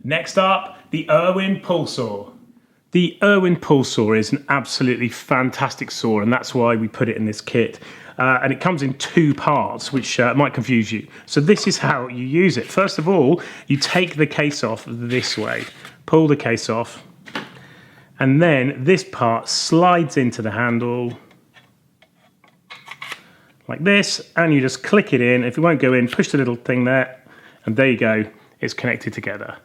Next up, the Irwin pull saw. The Irwin pull saw is an absolutely fantastic saw, and that's why we put it in this kit. And it comes in two parts, which might confuse you. So this is how you use it. First of all, you take the case off this way, pull the case off, and then this part slides into the handle like this, and you just click it in. If it won't go in, push the little thing there, and there you go, it's connected together.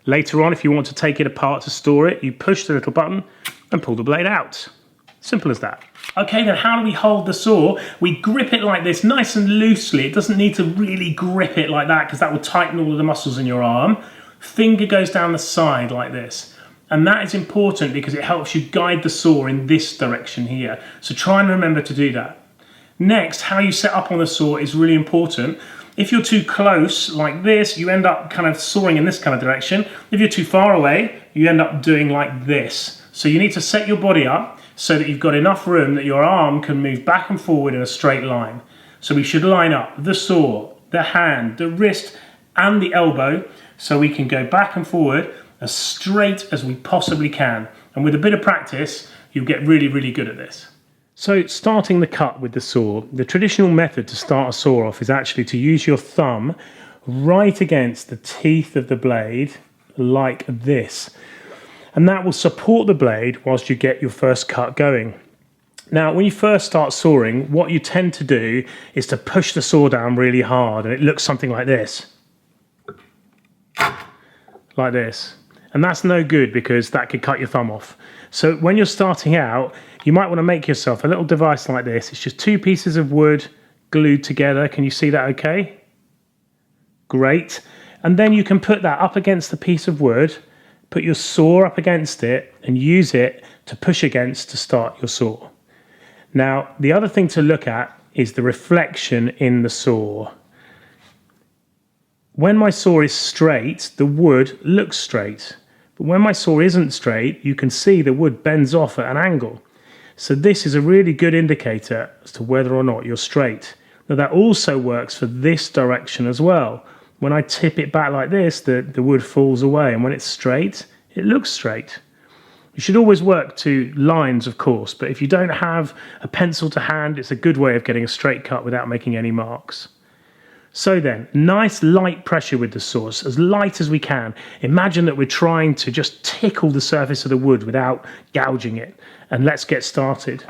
Later on, if you want to take it apart to store it, you push the little button and pull the blade out. Simple as that. Okay, then how do we hold the saw? We grip it like this, nice and loosely. It doesn't need to really grip it like that because that will tighten all of the muscles in your arm. Finger goes down the side like this. And that is important because it helps you guide the saw in this direction here. So try and remember to do that. Next, how you set up on the saw is really important. If you're too close like this, you end up kind of sawing in this kind of direction. If you're too far away, you end up doing like this. So you need to set your body up so that you've got enough room that your arm can move back and forward in a straight line. So we should line up the saw, the hand, the wrist, and the elbow so we can go back and forward as straight as we possibly can. And with a bit of practice, you'll get really, really good at this. So starting the cut with the saw, the traditional method to start a saw off is actually to use your thumb right against the teeth of the blade like this. And that will support the blade whilst you get your first cut going. Now, when you first start sawing, what you tend to do is to push the saw down really hard, and it looks something like this. Like this. And that's no good because that could cut your thumb off. So when you're starting out, you might want to make yourself a little device like this. It's just two pieces of wood glued together. Can you see that okay? Great. And then you can put that up against the piece of wood, put your saw up against it, and use it to push against to start your saw. Now, the other thing to look at is the reflection in the saw. When my saw is straight, the wood looks straight. But when my saw isn't straight, you can see the wood bends off at an angle. So this is a really good indicator as to whether or not you're straight. Now that also works for this direction as well. When I tip it back like this, the wood falls away, and when it's straight, it looks straight. You should always work to lines, of course, but if you don't have a pencil to hand, it's a good way of getting a straight cut without making any marks. So then, nice light pressure with the saw, as light as we can. Imagine that we're trying to just tickle the surface of the wood without gouging it. And let's get started.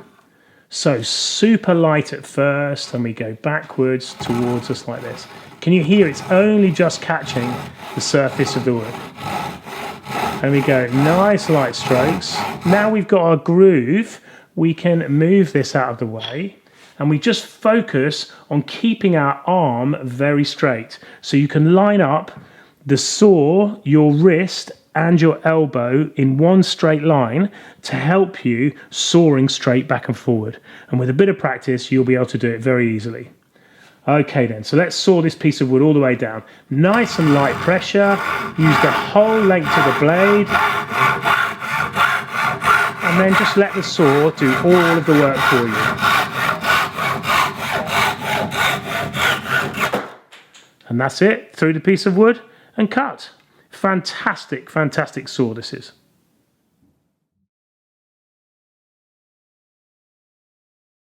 So super light at first, and we go backwards towards us like this. Can you hear it's only just catching the surface of the wood? And we go nice light strokes. Now we've got our groove, we can move this out of the way. And we just focus on keeping our arm very straight. So you can line up the saw, your wrist, and your elbow in one straight line to help you sawing straight back and forward. And with a bit of practice, you'll be able to do it very easily. Okay then, so let's saw this piece of wood all the way down. Nice and light pressure. Use the whole length of the blade. And then just let the saw do all of the work for you. And that's it, through the piece of wood and cut. Fantastic, fantastic saw this is.